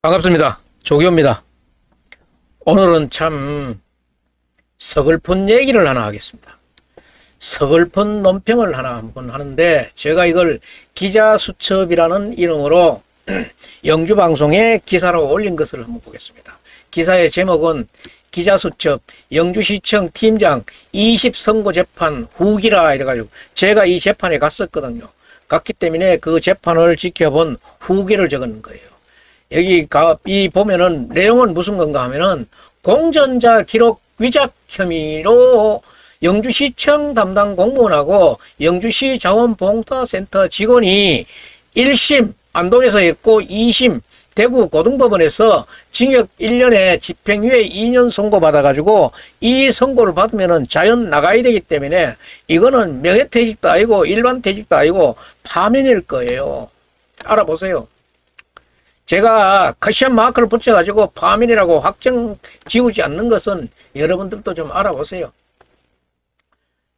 반갑습니다. 조교입니다. 오늘은 참 서글픈 얘기를 하나 하겠습니다. 서글픈 논평을 하나 한번 하는데, 제가 이걸 기자수첩이라는 이름으로 영주방송에 기사로 올린 것을 한번 보겠습니다. 기사의 제목은 기자수첩 영주시청 팀장 20선고재판 후기라 이래가지고, 제가 이 재판에 갔었거든요. 갔기 때문에 그 재판을 지켜본 후기를 적은 거예요. 여기 이 보면은 내용은 무슨 건가 하면은, 공전자 기록 위작 혐의로 영주시청 담당 공무원하고 영주시 자원봉사센터 직원이 1심 안동에서 했고 2심 대구 고등법원에서 징역 1년에 집행유예 2년 선고받아가지고, 이 선고를 받으면은 자연 나가야 되기 때문에 이거는 명예퇴직도 아니고 일반퇴직도 아니고 파면일 거예요. 알아보세요. 제가 커션 마크를 붙여가지고 파면이라고 확정 지우지 않는 것은 여러분들도 좀 알아보세요.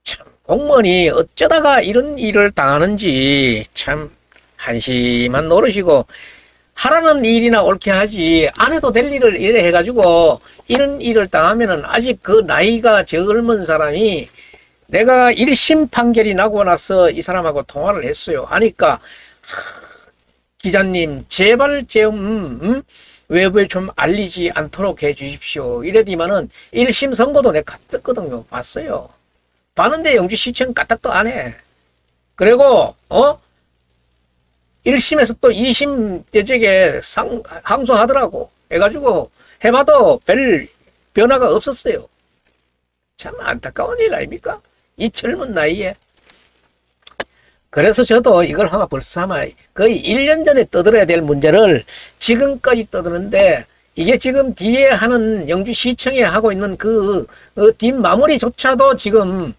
참, 공무원이 어쩌다가 이런 일을 당하는지 참 한심한 노릇이고, 하라는 일이나 옳게 하지 안 해도 될 일을 이래 해가지고 이런 일을 당하면은, 아직 그 나이가 젊은 사람이, 내가 1심 판결이 나고 나서 이 사람하고 통화를 했어요. 하니까 기자님 제발 좀 외부에 좀 알리지 않도록 해 주십시오 이래디만은, 1심 선고도 내가 갔었거든요. 봤어요. 봤는데 영주시청 까딱도 안 해. 그리고 1심에서 또 2심 대적에 항소하더라고. 해가지고 해봐도 별 변화가 없었어요. 참 안타까운 일 아닙니까? 이 젊은 나이에. 그래서 저도 이걸 벌써 거의 1년 전에 떠들어야 될 문제를 지금까지 떠드는데, 이게 지금 뒤에 하는 영주시청에 하고 있는 그 뒷마무리조차도 지금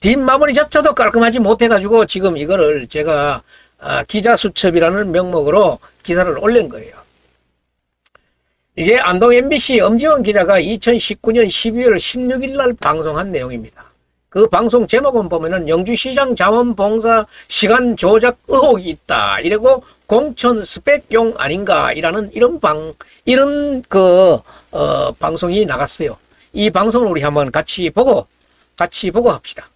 뒷마무리조차도 깔끔하지 못해가지고, 지금 이거를 제가 기자수첩이라는 명목으로 기사를 올린 거예요. 이게 안동 MBC 엄지원 기자가 2019년 12월 16일 날 방송한 내용입니다. 그 방송 제목은 보면은 영주시장 자원봉사 시간 조작 의혹이 있다 이러고, 공천 스펙용 아닌가 이라는 이런 방송이 나갔어요. 이 방송을 우리 한번 같이 보고 합시다.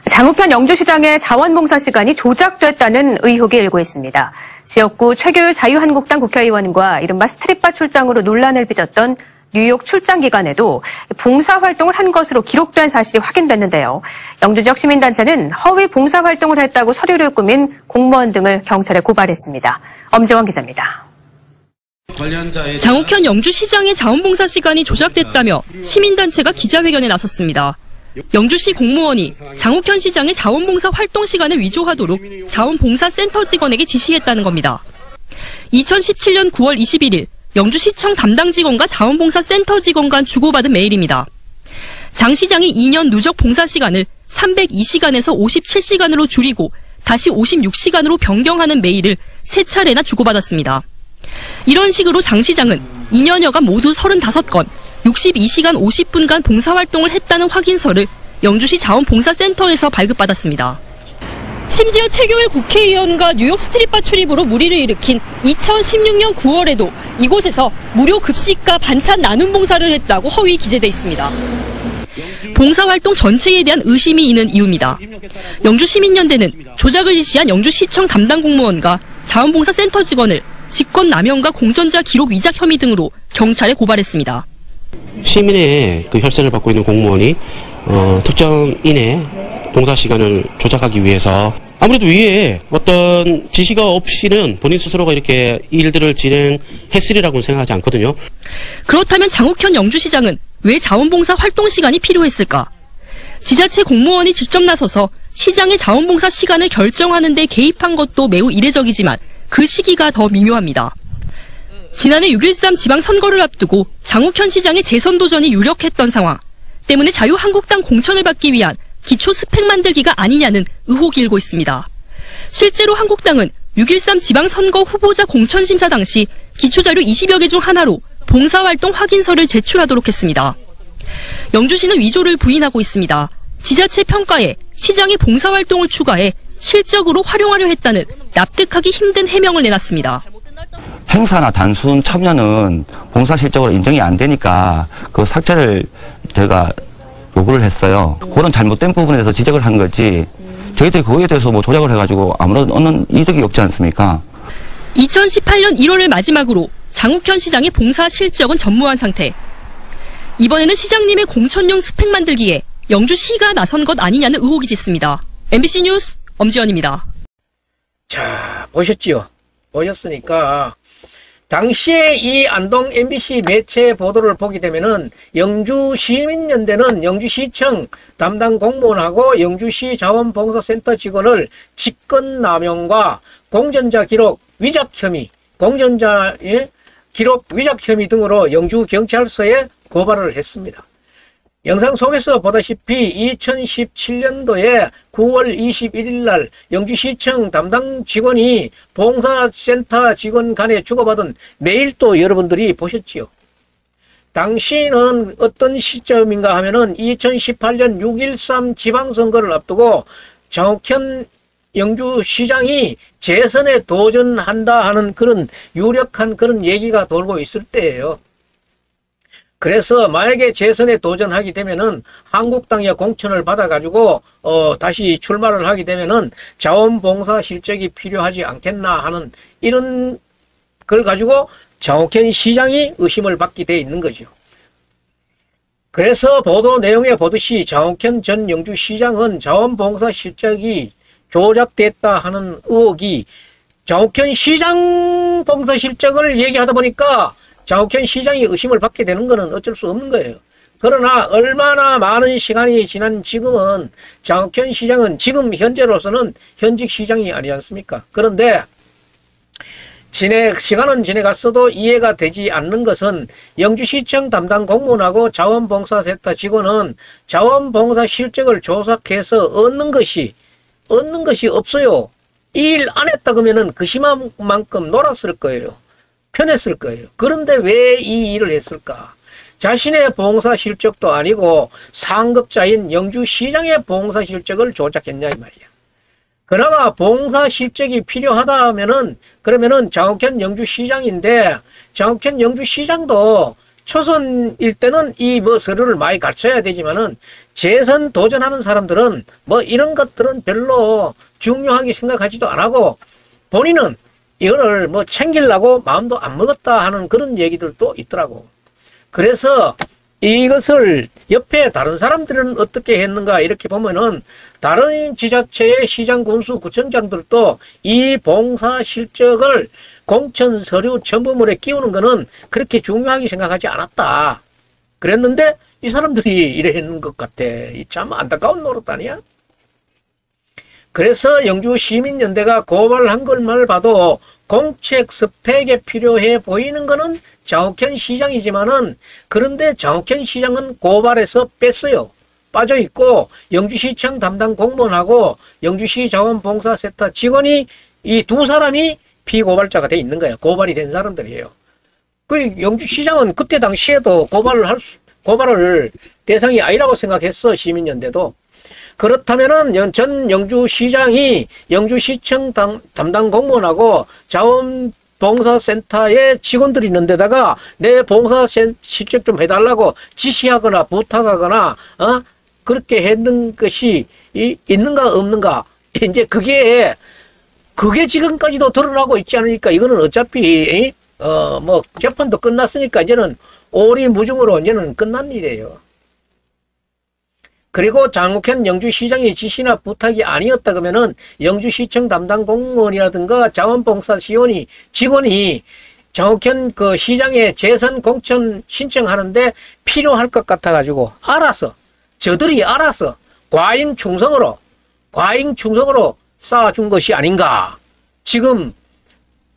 장욱현 영주시장의 자원봉사 시간이 조작됐다는 의혹이 일고 있습니다. 지역구 최교율 자유한국당 국회의원과 이른바 스트릿바 출장으로 논란을 빚었던 뉴욕 출장 기간에도 봉사활동을 한 것으로 기록된 사실이 확인됐는데요. 영주 지역 시민단체는 허위 봉사활동을 했다고 서류를 꾸민 공무원 등을 경찰에 고발했습니다. 엄지원 기자입니다. 장욱현 영주시장의 자원봉사 시간이 조작됐다며 시민단체가 기자회견에 나섰습니다. 영주시 공무원이 장욱현 시장의 자원봉사 활동 시간을 위조하도록 자원봉사센터 직원에게 지시했다는 겁니다. 2017년 9월 21일 영주시청 담당 직원과 자원봉사센터 직원 간 주고받은 메일입니다. 장 시장이 2년 누적 봉사 시간을 302시간에서 57시간으로 줄이고 다시 56시간으로 변경하는 메일을 3차례나 주고받았습니다. 이런 식으로 장 시장은 2년여간 모두 35건, 62시간 50분간 봉사활동을 했다는 확인서를 영주시 자원봉사센터에서 발급받았습니다. 심지어 최교일 국회의원과 뉴욕 스트릿바 출입으로 물의를 일으킨 2016년 9월에도 이곳에서 무료 급식과 반찬 나눔 봉사를 했다고 허위 기재돼 있습니다. 봉사활동 전체에 대한 의심이 있는 이유입니다. 영주시민연대는 조작을 지시한 영주시청 담당 공무원과 자원봉사센터 직원을 직권남용과 공전자 기록 위작 혐의 등으로 경찰에 고발했습니다. 시민의 그 혈세를 받고 있는 공무원이 특정인의 봉사시간을 조작하기 위해서, 아무래도 위에 어떤 지시가 없이는 본인 스스로가 이렇게 일들을 진행했으리라고는 생각하지 않거든요. 그렇다면 장욱현 영주시장은 왜 자원봉사 활동 시간이 필요했을까? 지자체 공무원이 직접 나서서 시장의 자원봉사 시간을 결정하는 데 개입한 것도 매우 이례적이지만 그 시기가 더 미묘합니다. 지난해 6.13 지방선거를 앞두고 장욱현 시장의 재선 도전이 유력했던 상황 때문에 자유한국당 공천을 받기 위한 기초 스펙 만들기가 아니냐는 의혹이 일고 있습니다. 실제로 한국당은 6.13 지방선거 후보자 공천심사 당시 기초자료 20여 개 중 하나로 봉사활동 확인서를 제출하도록 했습니다. 영주시는 위조를 부인하고 있습니다. 지자체 평가에 시장의 봉사활동을 추가해 실적으로 활용하려 했다는 납득하기 힘든 해명을 내놨습니다. 행사나 단순 참여는 봉사 실적으로 인정이 안 되니까 그 삭제를 제가 요구를 했어요. 그런 잘못된 부분에 대해서 지적을 한 거지 저희들이 그거에 대해서 뭐 조작을 해가지고 아무런 얻는 이득이 없지 않습니까? 2018년 1월을 마지막으로 장욱현 시장의 봉사 실적은 전무한 상태. 이번에는 시장님의 공천용 스펙 만들기에 영주시가 나선 것 아니냐는 의혹이 짙습니다. MBC 뉴스 엄지연입니다. 자, 보셨지요? 보셨으니까 당시에 이 안동 MBC 매체 보도를 보게 되면은 영주시민연대는 영주시청 담당 공무원하고 영주시 자원봉사센터 직원을 직권남용과 공전자 기록 위작 혐의, 공전자의 기록 위작 혐의 등으로 영주경찰서에 고발을 했습니다. 영상 속에서 보다시피 2017년도에 9월 21일 날 영주시청 담당 직원이 봉사센터 직원 간에 주고받은 메일도 여러분들이 보셨지요. 당시는 어떤 시점인가 하면은 2018년 6.13 지방선거를 앞두고 장욱현 영주시장이 재선에 도전한다 하는 그런 유력한 그런 얘기가 돌고 있을 때예요. 그래서 만약에 재선에 도전하게 되면은 한국당의 공천을 받아가지고 다시 출마를 하게 되면은 자원봉사 실적이 필요하지 않겠나 하는 이런 걸 가지고 장욱현 시장이 의심을 받게 돼 있는 거죠. 그래서 보도 내용에 보듯이 장욱현 전 영주시장은 자원봉사 실적이 조작됐다 하는 의혹이 장욱현 시장 봉사 실적을 얘기하다 보니까 장욱현 시장이 의심을 받게 되는 것은 어쩔 수 없는 거예요. 그러나 얼마나 많은 시간이 지난 지금은 장욱현 시장은 지금 현재로서는 현직 시장이 아니지 않습니까? 그런데 시간은 지나갔어도 이해가 되지 않는 것은 영주시청 담당 공무원하고 자원봉사센터 직원은 자원봉사 실적을 조작해서 얻는 것이 없어요. 이 일 안 했다 그러면은 그 시간만큼 놀았을 거예요. 편했을 거예요. 그런데 왜 이 일을 했을까? 자신의 봉사 실적도 아니고 상급자인 영주시장의 봉사 실적을 조작했냐 이 말이야. 그나마 봉사 실적이 필요하다 하면은 그러면은 장욱현 영주시장인데 장욱현 영주시장도 초선일 때는 이 서류를 많이 갖춰야 되지만은 재선 도전하는 사람들은 이런 것들은 별로 중요하게 생각하지도 안 하고 본인은 이거를 챙기려고 마음도 안 먹었다 하는 그런 얘기들도 있더라고. 그래서 이것을 옆에 다른 사람들은 어떻게 했는가 이렇게 보면은 다른 지자체의 시장 군수 구청장들도 이 봉사 실적을 공천 서류 첨부물에 끼우는 거는 그렇게 중요하게 생각하지 않았다. 그랬는데 이 사람들이 이래 했는 것 같아. 참 안타까운 노릇 아니야? 그래서 영주시민연대가 고발한 것만 봐도 공책 스펙에 필요해 보이는 것은 장욱현 시장이지만은 그런데 장욱현 시장은 고발해서 뺐어요. 빠져있고 영주시청 담당 공무원하고 영주시 자원봉사센터 직원이 이 두 사람이 피고발자가 돼 있는 거예요. 고발이 된 사람들이에요. 그 영주시장은 그때 당시에도 고발을 대상이 아니라고 생각했어. 시민연대도. 그렇다면은 전 영주시장이 영주시청 담당 공무원하고 자원봉사센터에 직원들이 있는 데다가 내 봉사 실적 좀 해달라고 지시하거나 부탁하거나 그렇게 했는 것이 있는가 없는가 이제 그게 지금까지도 드러나고 있지 않으니까 이거는 어차피 재판도 끝났으니까 이제는 오리무중으로 이제는 끝난 일이에요. 그리고 장욱현 영주시장의 지시나 부탁이 아니었다 그러면은 영주시청 담당 공무원이라든가 자원봉사 직원이 장욱현 그 시장의 재선 공천 신청하는데 필요할 것 같아가지고 저들이 알아서 과잉 충성으로 쌓아준 것이 아닌가. 지금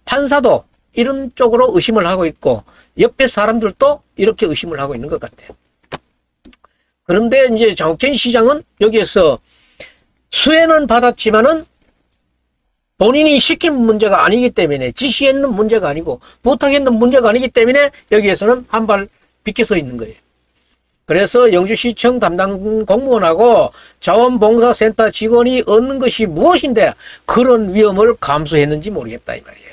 판사도 이런 쪽으로 의심을 하고 있고 옆에 사람들도 이렇게 의심을 하고 있는 것 같아요. 그런데 이제 장욱현 시장은 여기에서 수혜는 받았지만은 본인이 시킨 문제가 아니기 때문에 지시했는 문제가 아니고 부탁했는 문제가 아니기 때문에 여기에서는 한 발 비켜서 있는 거예요. 그래서 영주시청 담당 공무원하고 자원봉사센터 직원이 얻는 것이 무엇인데 그런 위험을 감수했는지 모르겠다 이 말이에요.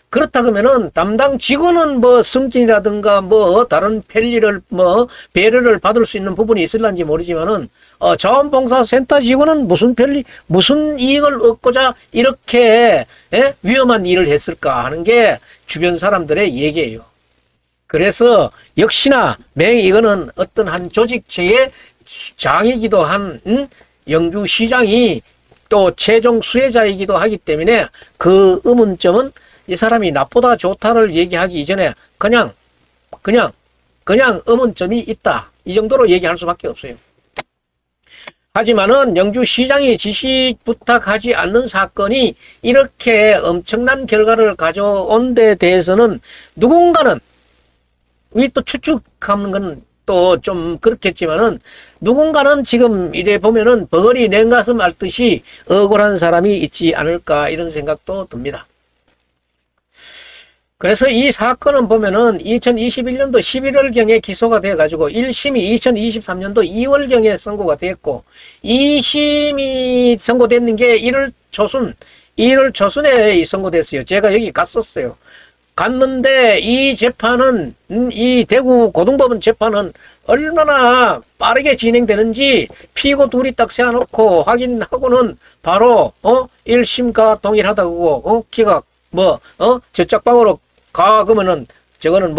그렇다 그러면은 담당 직원은 뭐 승진이라든가 뭐 다른 편리를 뭐 배려를 받을 수 있는 부분이 있을런지 모르지만은 자원봉사센터 직원은 무슨 이익을 얻고자 이렇게 위험한 일을 했을까 하는 게 주변 사람들의 얘기예요. 그래서 역시나 이거는 어떤 한 조직체의 장이기도 한 영주시장이 또 최종 수혜자이기도 하기 때문에 그 의문점은 이 사람이 나쁘다 좋다를 얘기하기 이전에 그냥 의문점이 있다 이 정도로 얘기할 수밖에 없어요. 하지만은 영주시장이 지시 부탁하지 않는 사건이 이렇게 엄청난 결과를 가져온 데 대해서는 누군가는 우리 또 추측하는 건 또 좀 그렇겠지만은 누군가는 지금 이래 보면은 버거리 냉가슴 앓듯이 억울한 사람이 있지 않을까 이런 생각도 듭니다. 그래서 이 사건은 보면은 2021년도 11월경에 기소가 돼가지고 1심이 2023년도 2월경에 선고가 됐고 2심이 선고됐는 게 1월 초순에 선고됐어요. 제가 여기 갔었어요. 갔는데 이 재판은 이 대구 고등법원 재판은 얼마나 빠르게 진행되는지 피고 둘이 딱 세워놓고 확인하고는 바로 1심과 동일하다고 기각 저짝방으로 가 그러면은 저거는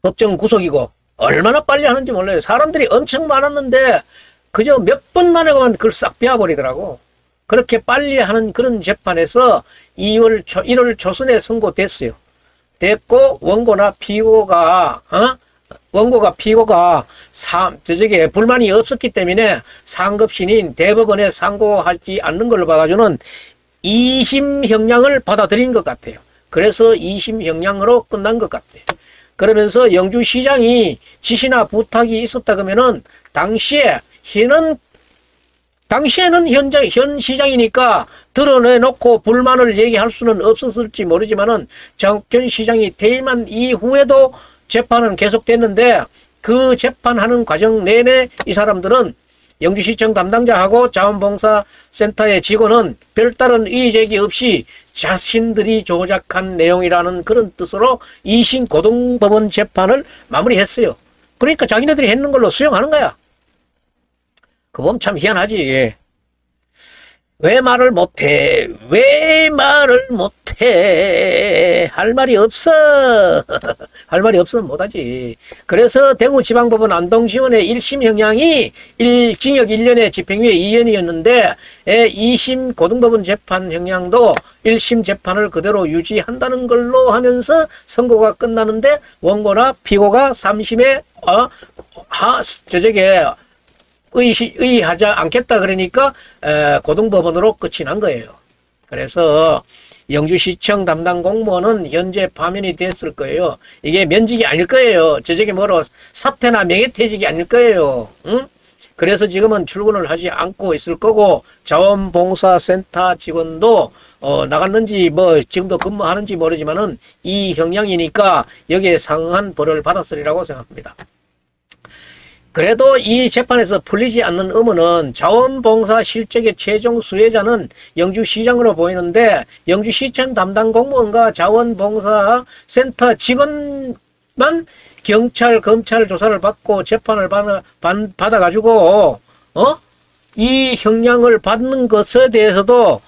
법정 구속이고 얼마나 빨리 하는지 몰라요. 사람들이 엄청 많았는데 그저 몇 분 만에 그걸 싹 베어버리더라고. 그렇게 빨리 하는 그런 재판에서 1월 초순에 선고됐어요. 됐고 원고나 피고가 저쪽에 불만이 없었기 때문에 상급신인 대법원에 상고하지 않는 걸로 봐가지고는 2심 형량을 받아들인 것 같아요. 그래서 2심 형량으로 끝난 것 같아요. 그러면서 영주시장이 지시나 부탁이 있었다 그러면은 당시에는 현 시장이니까 드러내놓고 불만을 얘기할 수는 없었을지 모르지만은 정옥현 시장이 퇴임한 이후에도 재판은 계속됐는데 그 재판하는 과정 내내 이 사람들은 영주시청 담당자하고 자원봉사센터의 직원은 별다른 이의제기 없이 자신들이 조작한 내용이라는 그런 뜻으로 2심 고등법원 재판을 마무리했어요. 그러니까 자기네들이 했는 걸로 수용하는 거야. 그 보면 참 희한하지. 왜 말을 못해? 할 말이 없어. 할 말이 없으면 못하지. 그래서 대구지방법원 안동지원의 1심 형량이 징역 1년에 집행유예 2년이었는데 2심 고등법원 재판 형량도 1심 재판을 그대로 유지한다는 걸로 하면서 선고가 끝나는데 원고나 피고가 3심에 의의하지 않겠다 그러니까 고등법원으로 끝이 난 거예요. 그래서 영주시청 담당 공무원은 현재 파면이 됐을 거예요. 이게 면직이 아닐 거예요. 저쪽에 사퇴나 명예퇴직이 아닐 거예요. 응? 그래서 지금은 출근을 하지 않고 있을 거고 자원봉사센터 직원도 나갔는지 지금도 근무하는지 모르지만은 이 형량이니까 여기에 상응한 벌을 받았으리라고 생각합니다. 그래도 이 재판에서 풀리지 않는 의문은 자원봉사 실적의 최종 수혜자는 영주시장으로 보이는데 영주시청 담당 공무원과 자원봉사센터 직원만 경찰, 검찰 조사를 받고 재판을 받아가지고 이 형량을 받는 것에 대해서도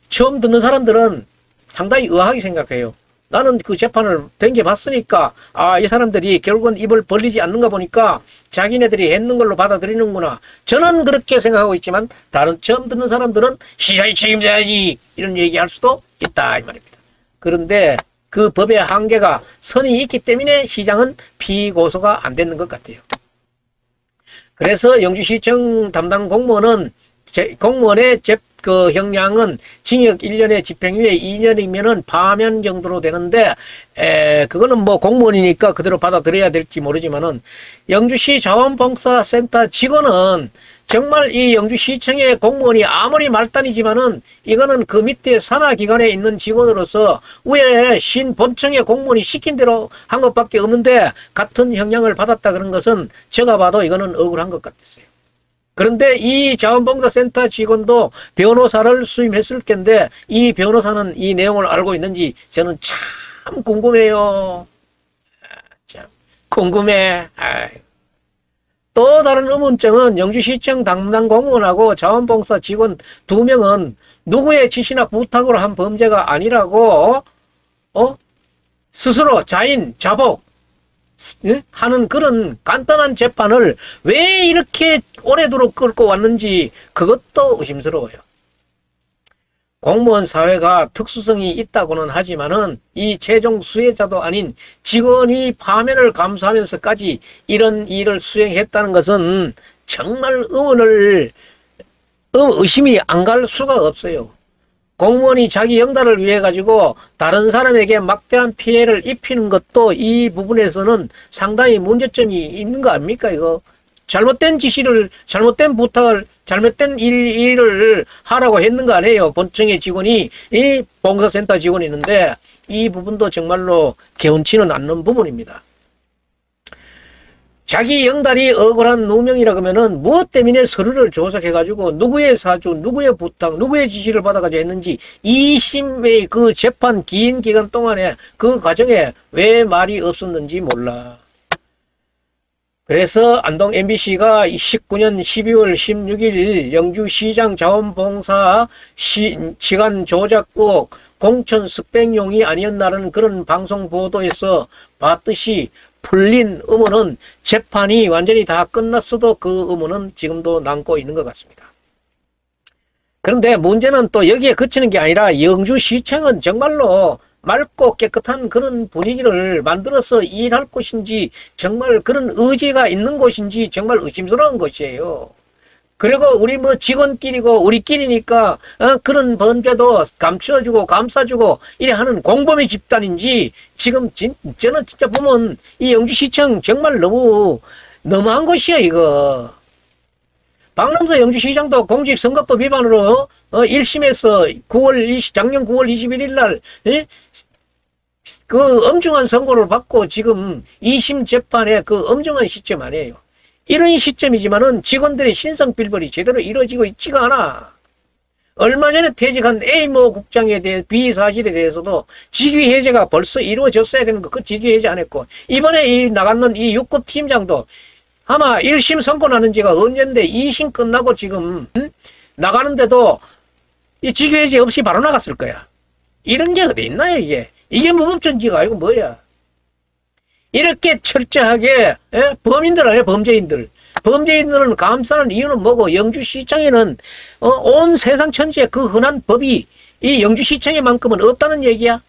처음 듣는 사람들은 상당히 의아하게 생각해요. 나는 그 재판을 댕겨봤으니까 이 사람들이 결국은 입을 벌리지 않는가 보니까 자기네들이 했는 걸로 받아들이는구나. 저는 그렇게 생각하고 있지만 다른 처음 듣는 사람들은 시장이 책임져야지 이런 얘기할 수도 있다 이 말입니다. 그런데 그 법의 한계가 선이 있기 때문에 시장은 피고소가 안 되는 것 같아요. 그래서 영주시청 담당 공무원은 공무원의 그 형량은 징역 1년에 집행유예 2년이면은 파면 정도로 되는데, 그거는 뭐 공무원이니까 그대로 받아들여야 될지 모르지만은, 영주시 자원봉사센터 직원은 정말 이 영주시청의 공무원이 아무리 말단이지만은 이거는 그 밑에 산하기관에 있는 직원으로서 위에 본청의 공무원이 시킨 대로 한 것밖에 없는데 같은 형량을 받았다 그런 것은 제가 봐도 이거는 억울한 것 같았어요. 그런데 이 자원봉사센터 직원도 변호사를 수임했을 텐데 이 변호사는 이 내용을 알고 있는지 저는 참 궁금해요. 참 궁금해. 또 다른 의문점은 영주시청 담당 공무원하고 자원봉사 직원 2명은 누구의 지시나 부탁으로 한 범죄가 아니라고 스스로 자인, 자복 하는 그런 간단한 재판을 왜 이렇게 오래도록 끌고 왔는지 그것도 의심스러워요. 공무원 사회가 특수성이 있다고는 하지만은 이 최종 수혜자도 아닌 직원이 파면을 감수하면서까지 이런 일을 수행했다는 것은 정말 의심이 안 갈 수가 없어요. 공무원이 자기 영달을 위해 가지고 다른 사람에게 막대한 피해를 입히는 것도 이 부분에서는 상당히 문제점이 있는 거 아닙니까, 이거? 잘못된 지시를, 잘못된 부탁을, 잘못된 일을 하라고 했는 거 아니에요. 본청의 직원이, 이 봉사센터 직원이 있는데, 이 부분도 정말로 개운치는 않는 부분입니다. 자기 영달이 억울한 누명이라 그러면은 무엇 때문에 서류를 조작해가지고 누구의 사주, 누구의 부탁, 누구의 지시를 받아가지고 했는지 2심의 그 재판 긴 기간 동안에 그 과정에 왜 말이 없었는지 몰라. 그래서 안동 MBC가 19년 12월 16일 영주시장 자원봉사 시간 조작 의혹 공천 스펙용이 아니었나라는 그런 방송 보도에서 봤듯이 풀린 의문은 재판이 완전히 다 끝났어도 그 의문은 지금도 남고 있는 것 같습니다. 그런데 문제는 또 여기에 그치는 게 아니라 영주시청은 정말로 맑고 깨끗한 그런 분위기를 만들어서 일할 곳인지 정말 그런 의지가 있는 곳인지 정말 의심스러운 것이에요. 그리고 우리 뭐 직원끼리고 우리끼리니까 그런 범죄도 감춰주고 감싸주고 이래 하는 공범의 집단인지 지금 저는 진짜 보면 이 영주시청 정말 너무한 것이야 이거. 박남서 영주시장도 공직선거법 위반으로 1심에서 작년 9월 21일 날 그 엄중한 선고를 받고 지금 2심 재판에 그 엄중한 시점 아니에요. 이런 시점이지만은 직원들의 신상필벌이 제대로 이루어지고 있지가 않아. 얼마 전에 퇴직한 A모 국장에 대해 비사실에 대해서도 직위 해제가 벌써 이루어졌어야 되는 거 그 직위 해제 안 했고 이번에 나가는 이 6급 팀장도 아마 1심 선고 나는 지가 언젠데 2심 끝나고 지금 나가는데도 이 직위 해제 없이 바로 나갔을 거야. 이런 게 어디 있나요 이게? 이게 무법천지가 아니고 뭐야? 이렇게 철저하게 범인들 아니야 범죄인들. 범죄인들은 감싸는 이유는 뭐고 영주시청에는 온 세상 천지에 그 흔한 법이 이 영주시청에만큼은 없다는 얘기야.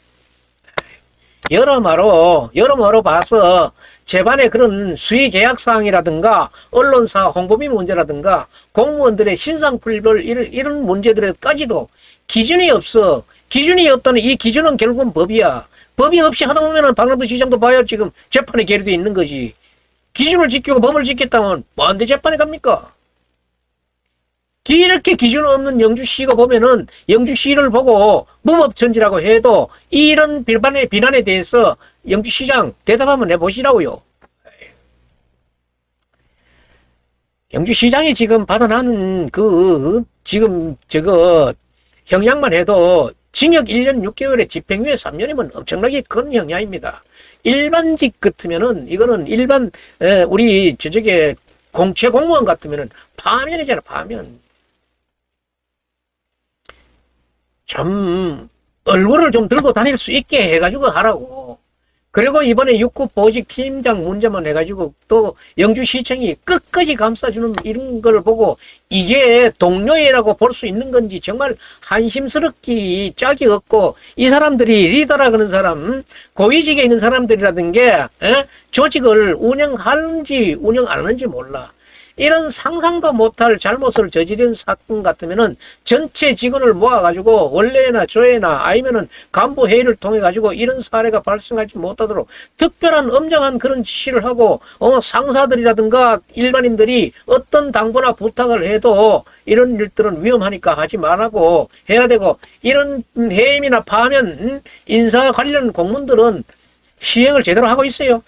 여러모로 봐서 재반의 그런 수의계약사항이라든가 언론사 홍보비 문제라든가 공무원들의 신상풀벌 이런 문제들에까지도 기준이 없어. 기준이 없다는 이 기준은 결국은 법이야. 법이 없이 하다 보면은 박남수 시장도 봐요. 지금 재판에 계류돼 있는 거지. 기준을 지키고 법을 지켰다면 뭐한데 재판에 갑니까? 이렇게 기준 없는 영주시가 보면은 영주시를 보고 무법천지라고 해도 이런 비난에 대해서 영주시장 대답 한번 해보시라고요. 영주시장이 지금 받아나는 지금 형량만 해도 징역 1년 6개월에 집행유예 3년이면 엄청나게 큰 형량입니다. 일반직 같으면은 이거는 일반 우리 공채 공무원 같으면은 파면이잖아 파면. 좀 얼굴을 좀 들고 다닐 수 있게 해가지고 하라고. 그리고 이번에 6급 보직 팀장 문제만 해가지고 또 영주시청이 끝까지 감싸주는 이런 걸 보고 이게 동료애라고 볼 수 있는 건지 정말 한심스럽기 짝이 없고 이 사람들이 리더라 그런 사람 고위직에 있는 사람들이라든 게 조직을 운영하는지 운영 안 하는지 몰라. 이런 상상도 못할 잘못을 저지른 사건 같으면은 전체 직원을 모아가지고 원래나 조회나 아니면은 간부 회의를 통해 가지고 이런 사례가 발생하지 못하도록 특별한 엄정한 그런 지시를 하고 상사들이라든가 일반인들이 어떤 당부나 부탁을 해도 이런 일들은 위험하니까 하지 말라고 해야 되고, 이런 해임이나 파면 인사 관련 공문들은 시행을 제대로 하고 있어요.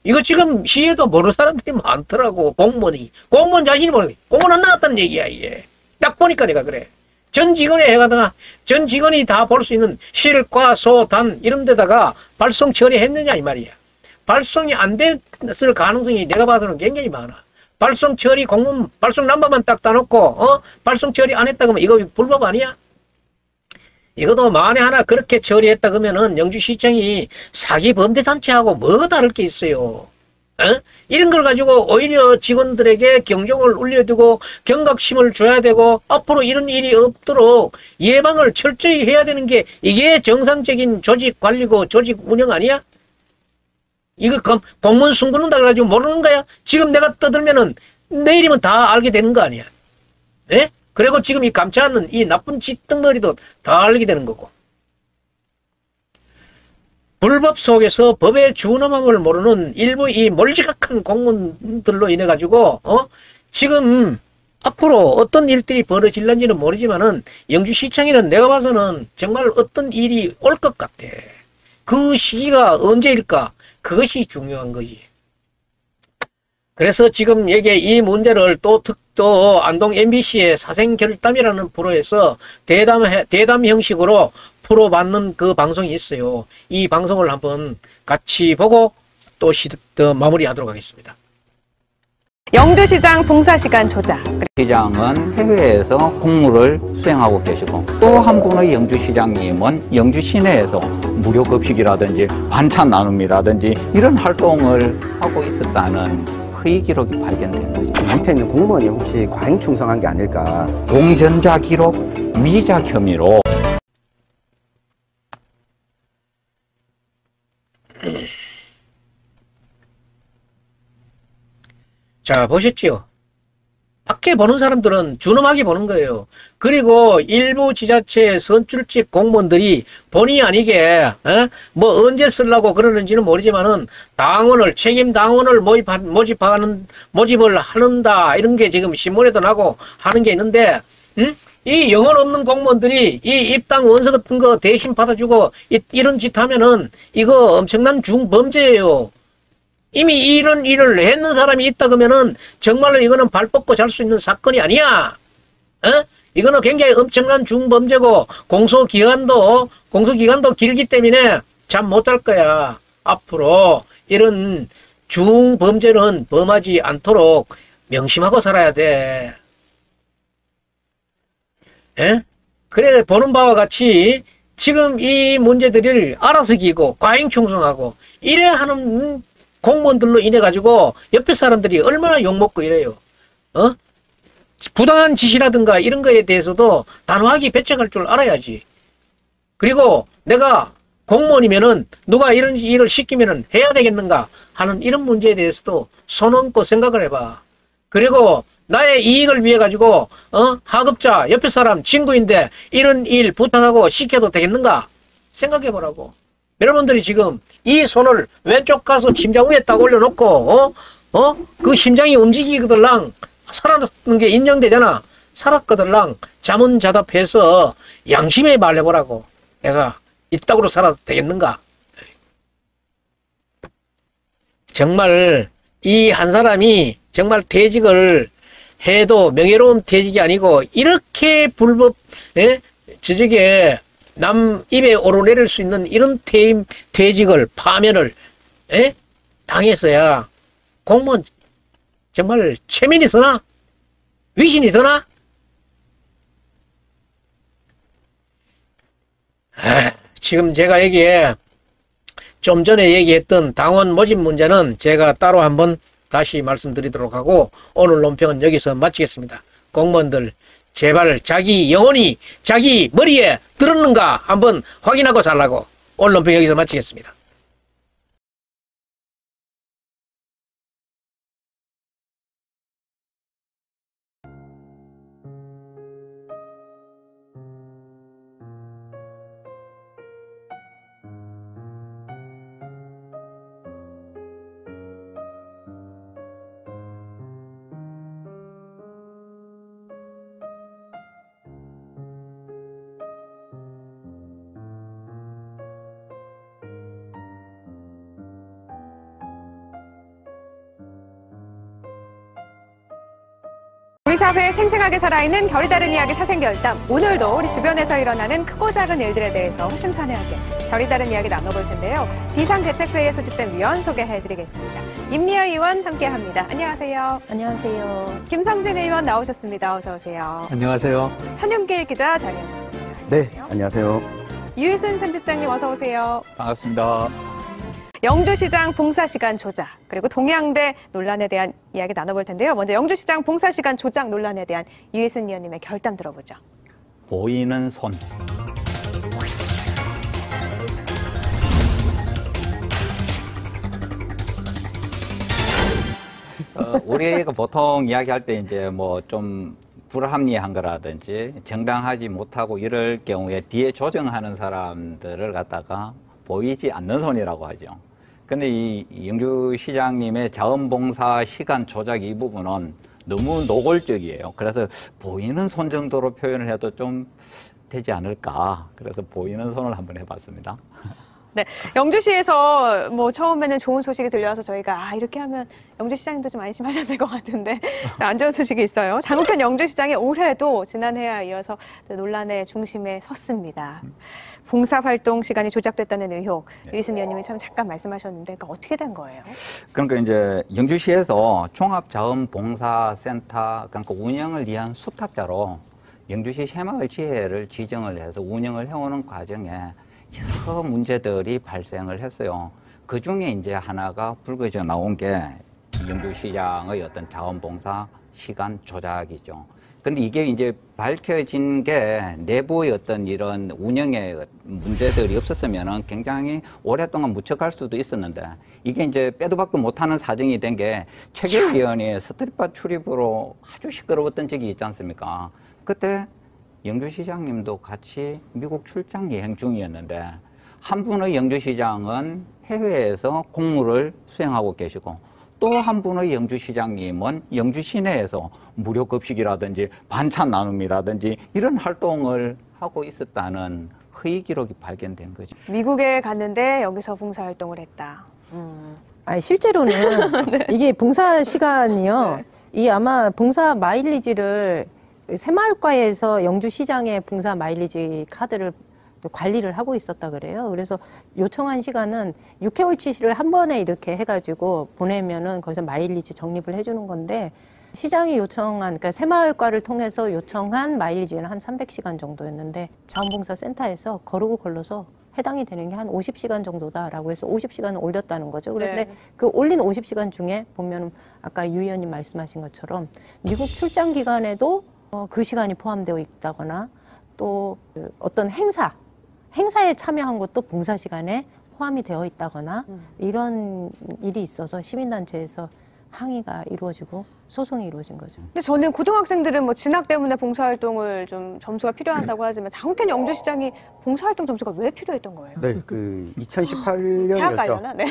이거 지금 시에도 모르는 사람들이 많더라고. 공무원 자신이 모르는, 공무원 안 나왔다는 얘기야 이게. 딱 보니까 내가 그래. 전 직원이 해가다가 전 직원이 다 볼 수 있는 실과 소단 이런 데다가 발송 처리했느냐 이 말이야. 발송이 안 됐을 가능성이 내가 봐서는 굉장히 많아. 발송 처리 공문 발송 넘버만 딱 따놓고 발송 처리 안 했다 그러면 이거 불법 아니야? 이것도 만에 하나 그렇게 처리했다 그러면은 영주시청이 사기 범죄 단체하고 뭐가 다를 게 있어요? 이런 걸 가지고 오히려 직원들에게 경종을 울려두고 경각심을 줘야 되고 앞으로 이런 일이 없도록 예방을 철저히 해야 되는 게 이게 정상적인 조직 관리고 조직 운영 아니야? 이거 공무원 숨기는다 그래가지고 모르는 거야? 지금 내가 떠들면은 내일이면 다 알게 되는 거 아니야? 예? 그리고 지금 이 감치 않는 이 나쁜 짓덩어리도 다 알게 되는 거고. 불법 속에서 법의 준엄함을 모르는 일부 이 몰지각한 공무원들로 인해 가지고 지금 앞으로 어떤 일들이 벌어질는지는 모르지만은 영주시청에는 내가 봐서는 정말 어떤 일이 올 것 같아. 그 시기가 언제일까? 그것이 중요한 거지. 그래서 지금 이 문제를 또 안동 MBC의 사생결단이라는 프로에서 대담 형식으로 풀어받는 그 방송이 있어요. 이 방송을 한번 같이 보고 또 마무리하도록 하겠습니다. 영주시장 봉사시간 조작. 시장은 해외에서 공무를 수행하고 계시고, 또 한 분의 영주시장님은 영주 시내에서 무료 급식이라든지 반찬 나눔이라든지 이런 활동을 하고 있었다는 회의 기록이 발견된 거죠. 밑에 있는 공무원이 혹시 과잉 충성한 게 아닐까? 공전자 기록 미작 혐의로 자, 보셨죠? 밖에 보는 사람들은 준엄하게 보는 거예요. 그리고 일부 지자체 선출직 공무원들이 본의 아니게 뭐 언제 쓰려고 그러는지는 모르지만은 책임 당원을 모집을 하는다 이런 게 지금 신문에도 나고 하는 게 있는데, 이 영혼 없는 공무원들이 이 입당 원서 같은 거 대신 받아주고 이런 짓 하면은 이거 엄청난 중범죄예요. 이미 이런 일을 했는 사람이 있다 그러면은 정말로 이거는 발 뻗고 잘 수 있는 사건이 아니야. 이거는 굉장히 엄청난 중범죄고 공소기간도 길기 때문에 잠 못 잘 거야. 앞으로 이런 중범죄는 범하지 않도록 명심하고 살아야 돼. 그래 보는 바와 같이 지금 이 문제들을 알아서 기고 과잉 충성하고 이래 하는 공무원들로 인해 가지고 옆에 사람들이 얼마나 욕먹고 이래요. 부당한 지시라든가 이런 거에 대해서도 단호하게 배척할 줄 알아야지. 그리고 내가 공무원이면은 누가 이런 일을 시키면은 해야 되겠는가 하는 이런 문제에 대해서도 손 얹고 생각을 해봐. 그리고 나의 이익을 위해 가지고 하급자 옆에 사람 친구인데 이런 일 부탁하고 시켜도 되겠는가 생각해 보라고. 여러분들이 지금 이 손을 왼쪽 가슴 심장 위에 딱 올려놓고 그 심장이 움직이거들랑 살아는 게 인정되잖아. 살았거들랑 자문자답해서 양심에 말해보라고. 내가 이따구로 살아도 되겠는가. 정말 이 한 사람이 정말 퇴직을 해도 명예로운 퇴직이 아니고 이렇게 불법 저녁에 남 입에 오르내릴 수 있는 이런 퇴직을 파면을 당했어야 공무원 정말 체면이 서나 위신이 서나. 지금 제가 여기에 좀 전에 얘기했던 당원 모집 문제는 제가 따로 한번 다시 말씀드리도록 하고 오늘 논평은 여기서 마치겠습니다. 공무원들 제발 자기 영혼이 자기 머리에 들었는가 한번 확인하고 살라고 오늘 논평 여기서 마치겠습니다. 우리 사회에 생생하게 살아있는 결이 다른 이야기 사생결담. 오늘도 우리 주변에서 일어나는 크고 작은 일들에 대해서 허심탄회하게 결이 다른 이야기 나눠볼 텐데요. 비상대책회의에 소집된 위원 소개해드리겠습니다. 임미아 의원 함께합니다. 안녕하세요. 안녕하세요. 김성진 의원 나오셨습니다. 어서 오세요. 안녕하세요. 천윤길 기자 자리하셨습니다. 네, 안녕하세요. 유희순 편집장님 어서 오세요. 반갑습니다. 영주시장 봉사시간 조작, 그리고 동양대 논란에 대한 이야기 나눠볼 텐데요. 먼저 영주시장 봉사시간 조작 논란에 대한 유희순 의원님의 결담 들어보죠. 보이는 손. 우리가 보통 이야기할 때 이제 뭐 좀 불합리한 거라든지 정당하지 못하고 이럴 경우에 뒤에 조정하는 사람들을 갖다가 보이지 않는 손이라고 하죠. 근데 이 영주시장님의 자원봉사 시간 조작 이 부분은 너무 노골적이에요. 그래서 보이는 손 정도로 표현을 해도 좀 되지 않을까. 그래서 보이는 손을 한번 해봤습니다. 네, 영주시에서 뭐 처음에는 좋은 소식이 들려와서 저희가 이렇게 하면 영주시장님도 좀 안심하셨을 것 같은데 안 좋은 소식이 있어요. 장욱현 영주시장이 올해도 지난해와 이어서 논란의 중심에 섰습니다. 봉사활동 시간이 조작됐다는 의혹, 유희순 의원님이 참 잠깐 말씀하셨는데 그러니까 어떻게 된 거예요? 그러니까 이제 영주시에서 종합자원봉사센터 그러니까 운영을 위한 수탁자로 영주시 새마을 지회를 지정을 해서 운영을 해오는 과정에 여러 문제들이 발생을 했어요. 그 중에 이제 하나가 불거져 나온 게 영주시장의 어떤 자원봉사 시간 조작이죠. 근데 이게 이제 밝혀진 게 내부의 어떤 이런 운영의 문제들이 없었으면은 굉장히 오랫동안 묻혀갈 수도 있었는데 이게 이제 빼도 박도 못하는 사정이 된 게 체결위원회 스트릿바 출입으로 아주 시끄러웠던 적이 있지 않습니까? 그때 영주시장님도 같이 미국 출장 여행 중이었는데 한 분의 영주시장은 해외에서 공무를 수행하고 계시고 또 한 분의 영주시장님은 영주 시내에서 무료 급식이라든지 반찬 나눔이라든지 이런 활동을 하고 있었다는 회의 기록이 발견된 거죠. 미국에 갔는데 여기서 봉사활동을 했다. 아니, 실제로는 네. 이게 봉사 시간이요. 이 아마 봉사 마일리지를 새마을과에서 영주시장의 봉사 마일리지 카드를 관리를 하고 있었다 그래요. 그래서 요청한 시간은 6개월치를 한 번에 이렇게 해가지고 보내면은 거기서 마일리지 적립을 해주는 건데 시장이 요청한, 그러니까 새마을과를 통해서 요청한 마일리지는 한 300시간 정도였는데 자원봉사센터에서 거르고 걸러서 해당이 되는 게 한 50시간 정도다라고 해서 50시간을 올렸다는 거죠. 그런데 네. 그 올린 50시간 중에 보면은 아까 유 의원님 말씀하신 것처럼 미국 출장 기간에도 그 시간이 포함되어 있다거나 또 어떤 행사에 참여한 것도 봉사 시간에 포함이 되어 있다거나 이런 일이 있어서 시민단체에서 항의가 이루어지고 소송이 이루어진 거죠. 근데 저는 고등학생들은 뭐 진학 때문에 봉사활동을 좀 점수가 필요하다고 하지만 장욱현 영주시장이 봉사활동 점수가 왜 필요했던 거예요? 네, 그 대학 2018년이었죠. 가려나? 네.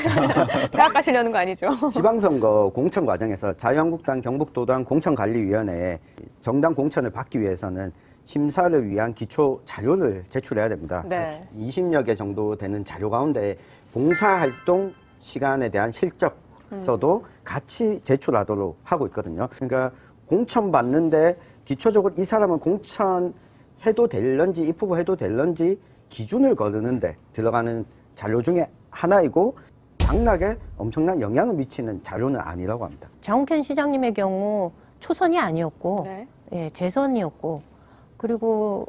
대학 가시려는 거 아니죠? 지방선거 공천 과정에서 자유한국당 경북도당 공천관리위원회에 정당 공천을 받기 위해서는 심사를 위한 기초 자료를 제출해야 됩니다. 네. 20여 개 정도 되는 자료 가운데 봉사활동 시간에 대한 실적서도 같이 제출하도록 하고 있거든요. 그러니까 공천 받는데 기초적으로 이 사람은 공천해도 될런지 입후보해도 될런지 기준을 거르는데 들어가는 자료 중에 하나이고 당락에 엄청난 영향을 미치는 자료는 아니라고 합니다. 장욱현 시장님의 경우 초선이 아니었고 네. 예, 재선이었고 그리고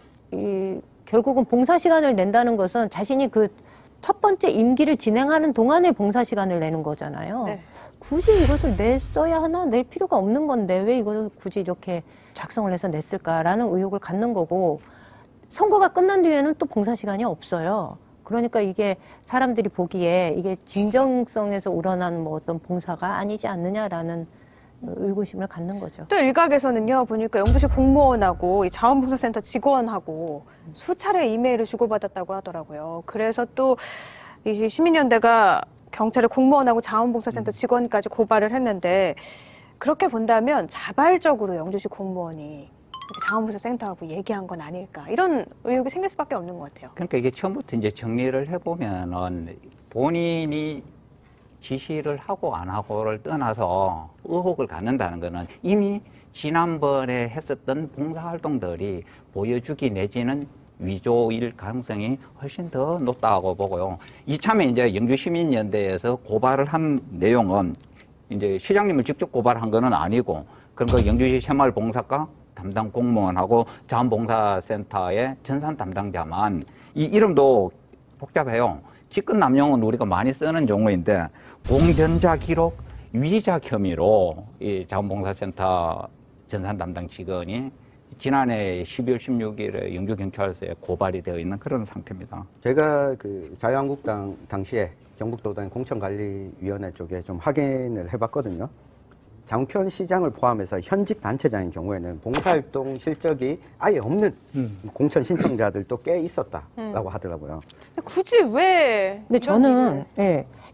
결국은 봉사 시간을 낸다는 것은 자신이 그 첫 번째 임기를 진행하는 동안에 봉사 시간을 내는 거잖아요. 네. 굳이 이것을 냈어야 하나? 낼 필요가 없는 건데 왜 이걸 굳이 이렇게 작성을 해서 냈을까라는 의혹을 갖는 거고 선거가 끝난 뒤에는 또 봉사 시간이 없어요. 그러니까 이게 사람들이 보기에 이게 진정성에서 우러난 뭐 어떤 봉사가 아니지 않느냐라는 의구심을 갖는 거죠. 또 일각에서는요, 보니까 영주시 공무원하고 이 자원봉사센터 직원하고 수차례 이메일을 주고받았다고 하더라고요. 그래서 또 이 시민연대가 경찰의 공무원하고 자원봉사센터 직원까지 고발을 했는데 그렇게 본다면 자발적으로 영주시 공무원이 이렇게 자원봉사센터하고 얘기한 건 아닐까 이런 의혹이 생길 수밖에 없는 것 같아요. 그러니까 이게 처음부터 이제 정리를 해보면은 본인이 지시를 하고 안 하고를 떠나서 의혹을 갖는다는 거는 이미 지난번에 했었던 봉사활동들이 보여주기 내지는 위조일 가능성이 훨씬 더 높다고 보고요. 이참에 이제 영주시민연대에서 고발을 한 내용은 이제 시장님을 직접 고발한 거는 아니고, 그러니까 영주시 새마을봉사과 담당 공무원하고 자원봉사센터의 전산 담당자만, 이 이름도 복잡해요. 직권남용은 우리가 많이 쓰는 용어인데, 공전자 기록 위작 혐의로 이 자원봉사센터 전산 담당 직원이 지난해 12월 16일에 영주경찰서에 고발이 되어 있는 그런 상태입니다. 제가 그 자유한국당 당시에 경북도당 공천관리위원회 쪽에 좀 확인을 해봤거든요. 장욱현 시장을 포함해서 현직 단체장인 경우에는 봉사활동 실적이 아예 없는 공천 신청자들도 꽤 있었다라고 하더라고요. 굳이 왜? 근데 저는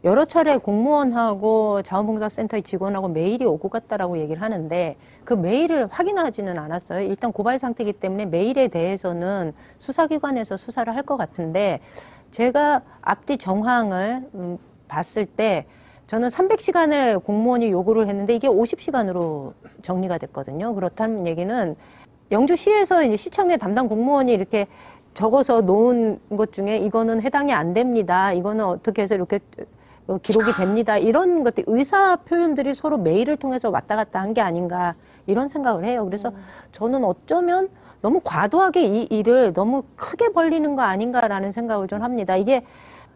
여러 차례 공무원하고 자원봉사센터의 직원하고 메일이 오고 갔다라고 얘기를 하는데 그 메일을 확인하지는 않았어요. 일단 고발 상태이기 때문에 메일에 대해서는 수사기관에서 수사를 할 것 같은데, 제가 앞뒤 정황을 봤을 때 저는 300시간을 공무원이 요구를 했는데 이게 50시간으로 정리가 됐거든요. 그렇다는 얘기는 영주시에서 이제 시청의 담당 공무원이 이렇게 적어서 놓은 것 중에 이거는 해당이 안 됩니다. 이거는 어떻게 해서 이렇게 기록이 됩니다. 이런 것들, 의사 표현들이 서로 메일을 통해서 왔다 갔다 한 게 아닌가 이런 생각을 해요. 그래서 저는 어쩌면 너무 과도하게 이 일을 너무 크게 벌리는 거 아닌가라는 생각을 좀 합니다. 이게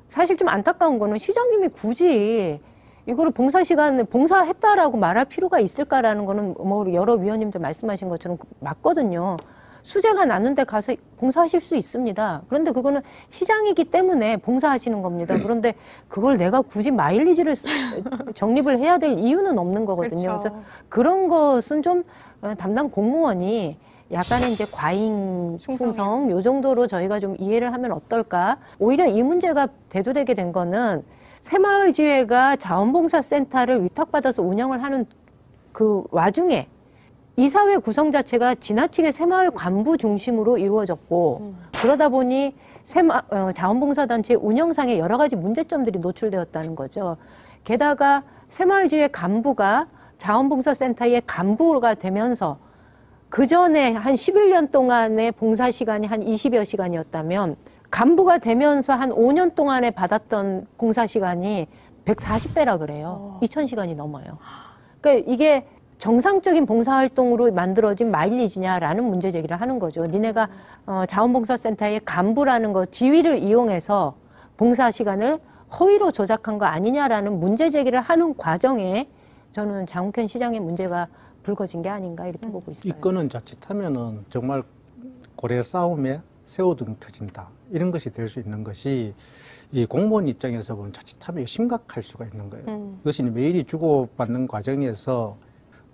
사실 좀 안타까운 거는 시장님이 굳이 이거를 봉사했다라고 말할 필요가 있을까라는 거는 뭐 여러 위원님들 말씀하신 것처럼 맞거든요. 수재가 났는데 가서 봉사하실 수 있습니다. 그런데 그거는 시장이기 때문에 봉사하시는 겁니다. 그런데 그걸 내가 굳이 마일리지를 적립을 해야 될 이유는 없는 거거든요. 그렇죠. 그래서 그런 것은 좀 담당 공무원이 약간의 이제 과잉 충성 요 정도로 저희가 좀 이해를 하면 어떨까. 오히려 이 문제가 대두되게 된 거는 새마을지회가 자원봉사센터를 위탁받아서 운영을 하는 그 와중에 이사회 구성 자체가 지나치게 새마을 간부 중심으로 이루어졌고 그러다 보니 자원봉사단체 운영상에 여러 가지 문제점들이 노출되었다는 거죠. 게다가 새마을지회 간부가 자원봉사센터의 간부가 되면서 그 전에 한 11년 동안의 봉사 시간이 한 20여 시간이었다면 간부가 되면서 한 5년 동안에 받았던 봉사 시간이 140배라 그래요. 2000시간이 넘어요. 그러니까 이게 정상적인 봉사활동으로 만들어진 마일리지냐라는 문제 제기를 하는 거죠. 니네가 자원봉사센터의 간부라는 거 지위를 이용해서 봉사 시간을 허위로 조작한 거 아니냐라는 문제 제기를 하는 과정에 저는 장욱현 시장의 문제가 불거진 게 아닌가 이렇게 보고 있어요. 이 건은 자칫하면은 정말 고래 싸움에 새우등 터진다 이런 것이 될 수 있는 것이 이 공무원 입장에서 보면 자칫하면 심각할 수가 있는 거예요. 이것이 메일이 주고받는 과정에서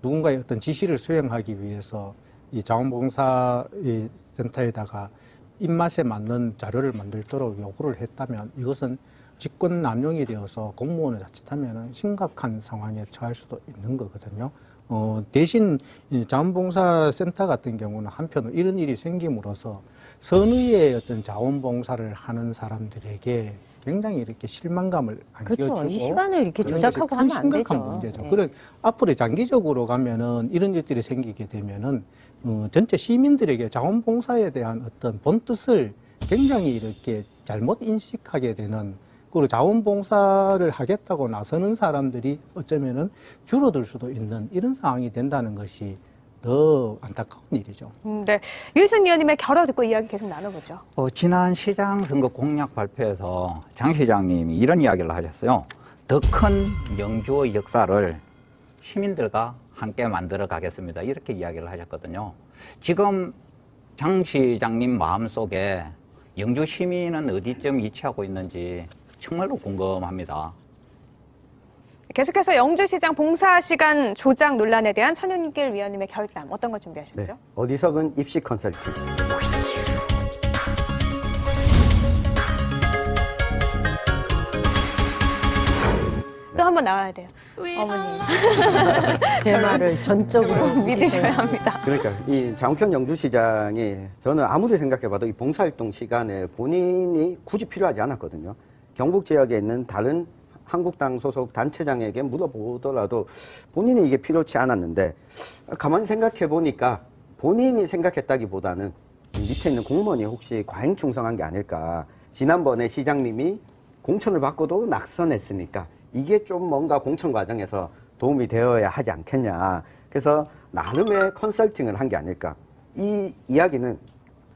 누군가의 어떤 지시를 수행하기 위해서 이 자원봉사 센터에다가 입맛에 맞는 자료를 만들도록 요구를 했다면 이것은 직권 남용이 되어서 공무원을 자칫하면 심각한 상황에 처할 수도 있는 거거든요. 대신 자원봉사센터 같은 경우는 한편으로 이런 일이 생김으로써 선의의 어떤 자원봉사를 하는 사람들에게 굉장히 이렇게 실망감을 안겨주고 그렇죠. 이 시간을 이렇게 조작하고 하면 안 되죠. 심각한 문제죠. 네. 그런 앞으로 장기적으로 가면은 이런 일들이 생기게 되면은 전체 시민들에게 자원봉사에 대한 어떤 본뜻을 굉장히 이렇게 잘못 인식하게 되는, 그리고 자원봉사를 하겠다고 나서는 사람들이 어쩌면은 줄어들 수도 있는 이런 상황이 된다는 것이 더 안타까운 일이죠. 네, 유희순 의원님의 결어 듣고 이야기 계속 나눠보죠. 지난 시장 선거 공약 발표에서 장 시장님이 이런 이야기를 하셨어요. 더 큰 영주의 역사를 시민들과 함께 만들어 가겠습니다. 이렇게 이야기를 하셨거든요. 지금 장 시장님 마음속에 영주 시민은 어디쯤 위치하고 있는지 정말로 궁금합니다. 계속해서 영주시장 봉사시간 조작 논란에 대한 천윤길 위원님의 결단 어떤 거 준비하셨죠? 네. 어디서건 입시 컨설팅. 또 한 번 나와야 돼요. 어머니. 제 말을 전적으로 믿으셔야 합니다. 그러니까 이 장욱현 영주시장이 저는 아무리 생각해봐도 이 봉사활동 시간에 본인이 굳이 필요하지 않았거든요. 경북 지역에 있는 다른 한국당 소속 단체장에게 물어보더라도 본인이 이게 필요치 않았는데 가만히 생각해 보니까 본인이 생각했다기보다는 밑에 있는 공무원이 혹시 과잉 충성한 게 아닐까. 지난번에 시장님이 공천을 받고도 낙선했으니까 이게 좀 뭔가 공천 과정에서 도움이 되어야 하지 않겠냐. 그래서 나름의 컨설팅을 한 게 아닐까. 이 이야기는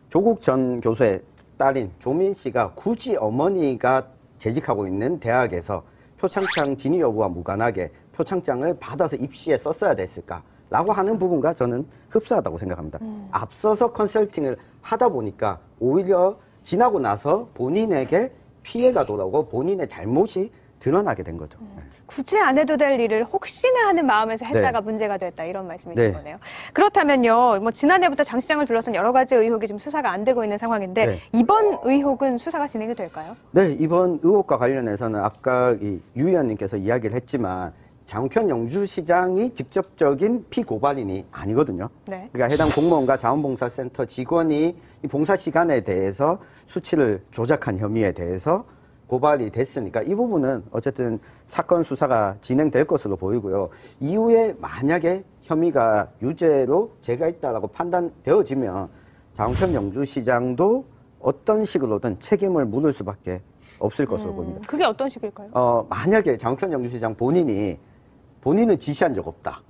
조국 전 교수의 딸인 조민 씨가 굳이 어머니가 재직하고 있는 대학에서 표창장 진위 여부와 무관하게 표창장을 받아서 입시에 썼어야 됐을까라고 하는 부분과 저는 흡사하다고 생각합니다. 앞서서 컨설팅을 하다 보니까 오히려 지나고 나서 본인에게 피해가 돌아오고 본인의 잘못이 드러나게 된 거죠. 굳이 안 해도 될 일을 혹시나 하는 마음에서 했다가 네. 문제가 됐다 이런 말씀이신 네. 거네요. 그렇다면요, 뭐 지난해부터 장 시장을 둘러싼 여러 가지 의혹이 좀 수사가 안 되고 있는 상황인데 네. 이번 의혹은 수사가 진행이 될까요? 네, 이번 의혹과 관련해서는 아까 유 의원님께서 이야기를 했지만 장욱현 영주시장이 직접적인 피고발인이 아니거든요. 네. 그러니까 해당 공무원과 자원봉사센터 직원이 이 봉사 시간에 대해서 수치를 조작한 혐의에 대해서 고발이 됐으니까 이 부분은 어쨌든 사건 수사가 진행될 것으로 보이고요. 이후에 만약에 혐의가 유죄로 죄가 있다라고 판단되어지면 장욱현 영주시장도 어떤 식으로든 책임을 물을 수밖에 없을 것으로 보입니다. 그게 어떤 식일까요? 만약에 장욱현 영주시장 본인은 지시한 적 없다.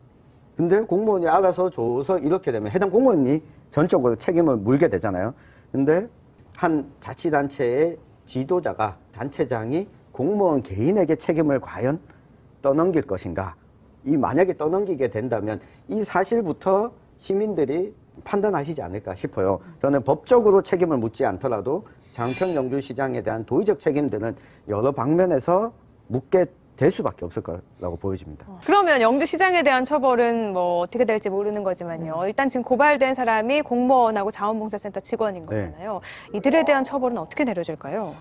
근데 공무원이 알아서 줘서 이렇게 되면 해당 공무원이 전적으로 책임을 물게 되잖아요. 근데 한 자치단체의 지도자가 단체장이 공무원 개인에게 책임을 과연 떠넘길 것인가? 이 만약에 떠넘기게 된다면 이 사실부터 시민들이 판단하시지 않을까 싶어요. 저는 법적으로 책임을 묻지 않더라도 장욱현 영주시장에 대한 도의적 책임들은 여러 방면에서 묻게 될 수밖에 없을 거라고 보여집니다. 그러면 영주시장에 대한 처벌은 뭐 어떻게 될지 모르는 거지만요. 일단 지금 고발된 사람이 공무원하고 자원봉사센터 직원인 거잖아요. 이들에 대한 처벌은 어떻게 내려질까요?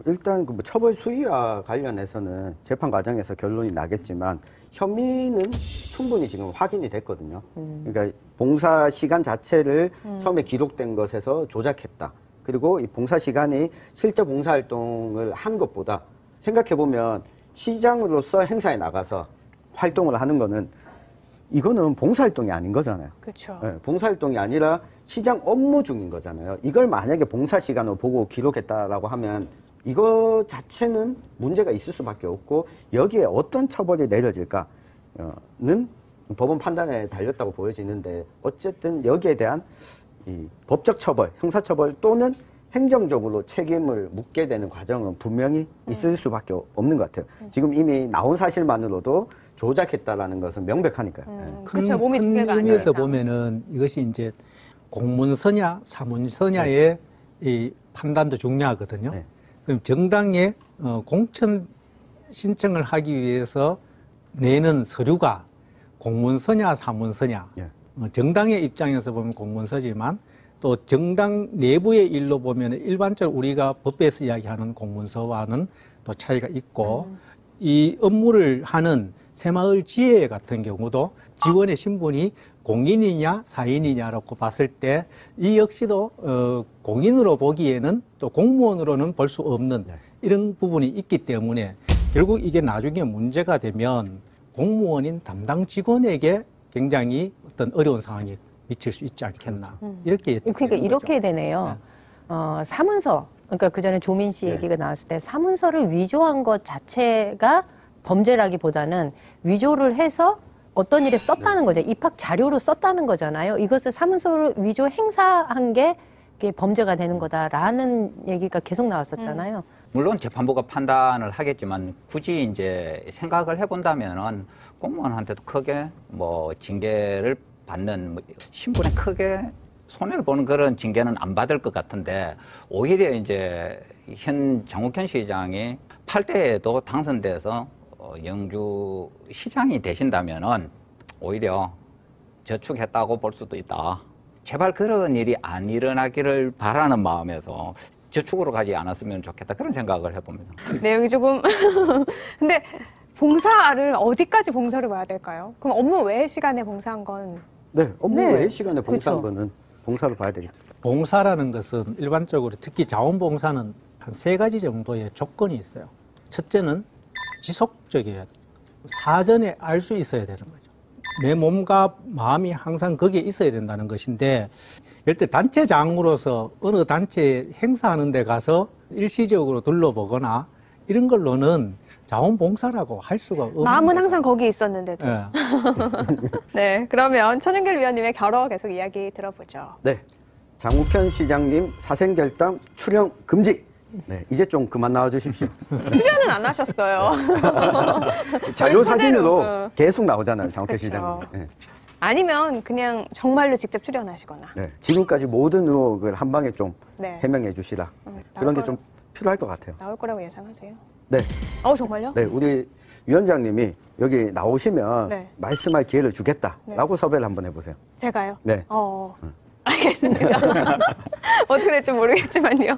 일단 그 처벌 수위와 관련해서는 재판 과정에서 결론이 나겠지만 혐의는 충분히 지금 확인이 됐거든요. 그러니까 봉사 시간 자체를 처음에 기록된 것에서 조작했다. 그리고 이 봉사 시간이 실제 봉사 활동을 한 것보다 생각해 보면 시장으로서 행사에 나가서 활동을 하는 거는 이거는 봉사활동이 아닌 거잖아요. 그렇죠. 네, 봉사활동이 아니라 시장 업무 중인 거잖아요. 이걸 만약에 봉사 시간으로 보고 기록했다라고 하면 이거 자체는 문제가 있을 수밖에 없고 여기에 어떤 처벌이 내려질까는 법원 판단에 달렸다고 보여지는데 어쨌든 여기에 대한 이 법적 처벌, 형사처벌 또는 행정적으로 책임을 묻게 되는 과정은 분명히 있을 수밖에 없는 것 같아요. 지금 이미 나온 사실만으로도 조작했다라는 것은 명백하니까요. 그렇죠. 몸이 두 개가 큰 의미에서 아니니까. 보면은 이것이 이제 공문서냐 사문서냐의 이 판단도 중요하거든요. 네. 그럼 정당에 공천 신청을 하기 위해서 내는 서류가 공문서냐 사문서냐. 예. 정당의 입장에서 보면 공문서지만 또 정당 내부의 일로 보면 일반적으로 우리가 법에서 이야기하는 공문서와는 또 차이가 있고 이 업무를 하는 새마을 지회 같은 경우도 직원의 신분이 공인이냐 사인이냐라고 봤을 때 이 역시도 공인으로 보기에는 또 공무원으로는 볼 수 없는 이런 부분이 있기 때문에 결국 이게 나중에 문제가 되면 공무원인 담당 직원에게 굉장히 어떤 어려운 상황이 미칠 수 있지 않겠나 이렇게 그러니까 이렇게 되네요. 사문서 그러니까 그 전에 조민 씨 얘기가 나왔을 때 사문서를 위조한 것 자체가 범죄라기보다는 위조를 해서 어떤 일에 썼다는 거죠. 입학 자료로 썼다는 거잖아요. 이것을 사문서를 위조 행사한 게 범죄가 되는 거다라는 얘기가 계속 나왔었잖아요. 물론 재판부가 판단을 하겠지만 굳이 이제 생각을 해본다면은 공무원한테도 크게 뭐 징계를 받는 신분에 크게 손해를 보는 그런 징계는 안 받을 것 같은데 오히려 이제 현 장욱현 시장이 8대에도 당선돼서 영주 시장이 되신다면은 오히려 저축했다고 볼 수도 있다. 제발 그런 일이 안 일어나기를 바라는 마음에서 저축으로 가지 않았으면 좋겠다 그런 생각을 해봅니다. 내용이 조금 근데 봉사를 어디까지 봉사를 봐야 될까요? 그럼 업무 외의 시간에 봉사한 건 네, 업무 네. 외의 시간에 봉사한 그렇죠. 거는 봉사를 봐야 되겠죠. 봉사라는 것은 일반적으로 특히 자원봉사는 한 3가지 정도의 조건이 있어요. 첫째는 지속적이어야 돼요. 사전에 알 수 있어야 되는 거죠. 내 몸과 마음이 항상 거기에 있어야 된다는 것인데, 예를 들어 단체장으로서 어느 단체 행사하는 데 가서 일시적으로 둘러보거나 이런 걸로는 자원봉사라고 할 수가 없는 마음은 거죠. 항상 거기 있었는데도. 네. 네, 그러면 천은결 위원님의 결어 계속 이야기 들어보죠. 네. 장욱현 시장님 사생결단 출연 금지. 네, 이제 좀 그만 나와 주십시오. 출연은 안 하셨어요. 자료 사진으로 토대로, 계속 나오잖아요, 장욱현 그렇죠. 시장님. 네. 아니면 그냥 정말로 직접 출연하시거나. 네. 지금까지 모든 의혹을 한 방에 좀 네. 해명해 주시라. 그런 게 좀 필요할 것 같아요. 나올 거라고 예상하세요? 네. 정말요? 네, 우리 위원장님이 여기 나오시면 네. 말씀할 기회를 주겠다라고 섭외를 한번 해보세요. 제가요? 네. 알겠습니다. 어떻게 될지 모르겠지만요.